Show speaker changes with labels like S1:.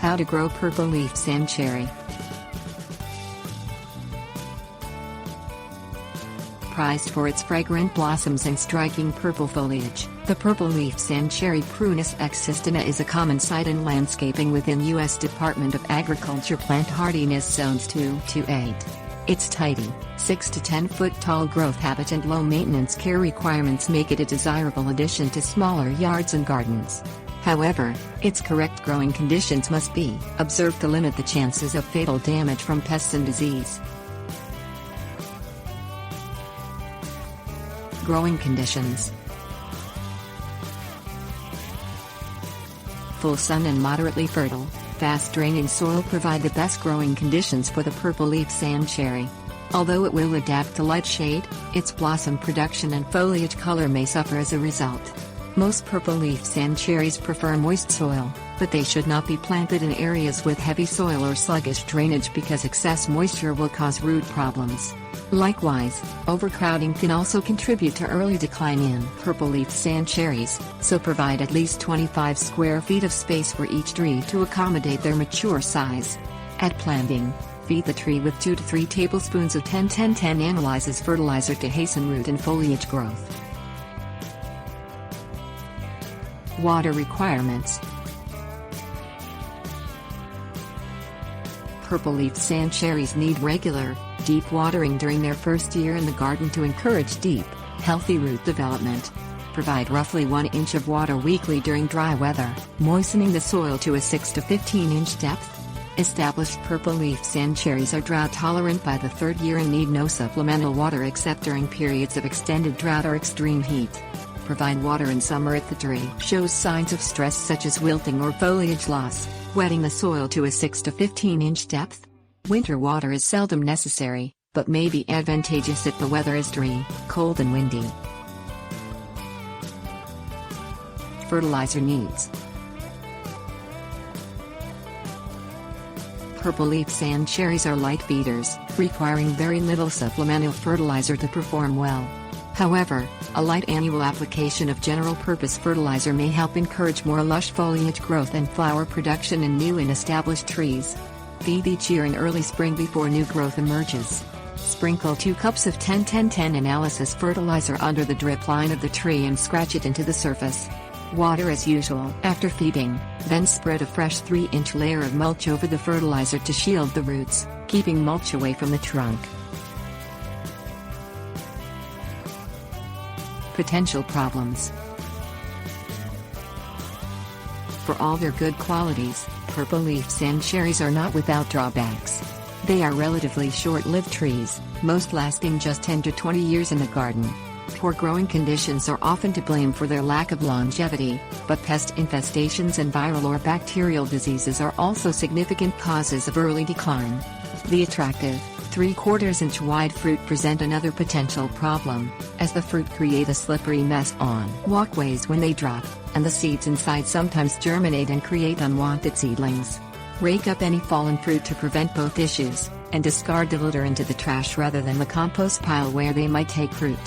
S1: How to grow purple leaf sand cherry. Prized for its fragrant blossoms and striking purple foliage, the purple leaf sand cherry Prunus x cistena is a common sight in landscaping within U.S. Department of Agriculture plant hardiness zones 2 to 8. Its tidy, 6 to 10 foot tall growth habit and low maintenance care requirements make it a desirable addition to smaller yards and gardens. However, its correct growing conditions must be observed to limit the chances of fatal damage from pests and disease. Growing conditions. Full sun and moderately fertile, fast-draining soil provide the best growing conditions for the purple leaf sand cherry. Although it will adapt to light shade, its blossom production and foliage color may suffer as a result. Most purple leaf sand cherries prefer moist soil, but they should not be planted in areas with heavy soil or sluggish drainage because excess moisture will cause root problems. Likewise, overcrowding can also contribute to early decline in purple leaf sand cherries, so provide at least 25 square feet of space for each tree to accommodate their mature size. At planting, feed the tree with 2 to 3 tablespoons of 10-10-10 analyzes fertilizer to hasten root and foliage growth. Water requirements. Purple leaf sand cherries need regular, deep watering during their first year in the garden to encourage deep, healthy root development. Provide roughly 1 inch of water weekly during dry weather, moistening the soil to a 6 to 15 inch depth. Established purple leaf sand cherries are drought tolerant by the 3rd year and need no supplemental water except during periods of extended drought or extreme heat. Provide water in summer if the tree shows signs of stress such as wilting or foliage loss, wetting the soil to a 6 to 15 inch depth. Winter water is seldom necessary, but may be advantageous if the weather is dry, cold and windy. Fertilizer needs. Purple leaf sand cherries are light feeders, requiring very little supplemental fertilizer to perform well. However, a light annual application of general-purpose fertilizer may help encourage more lush foliage growth and flower production in new and established trees. Feed each year in early spring before new growth emerges. Sprinkle 2 cups of 10-10-10 analysis fertilizer under the drip line of the tree and scratch it into the surface. Water as usual after feeding, then spread a fresh 3-inch layer of mulch over the fertilizer to shield the roots, keeping mulch away from the trunk. Potential problems. For all their good qualities, purple leaf sand cherries are not without drawbacks. They are relatively short-lived trees, most lasting just 10 to 20 years in the garden. Poor growing conditions are often to blame for their lack of longevity, but pest infestations and viral or bacterial diseases are also significant causes of early decline. The attractive, 3/4 inch wide fruit present another potential problem, as the fruit create a slippery mess on walkways when they drop, and the seeds inside sometimes germinate and create unwanted seedlings. Rake up any fallen fruit to prevent both issues, and discard the litter into the trash rather than the compost pile where they might take root.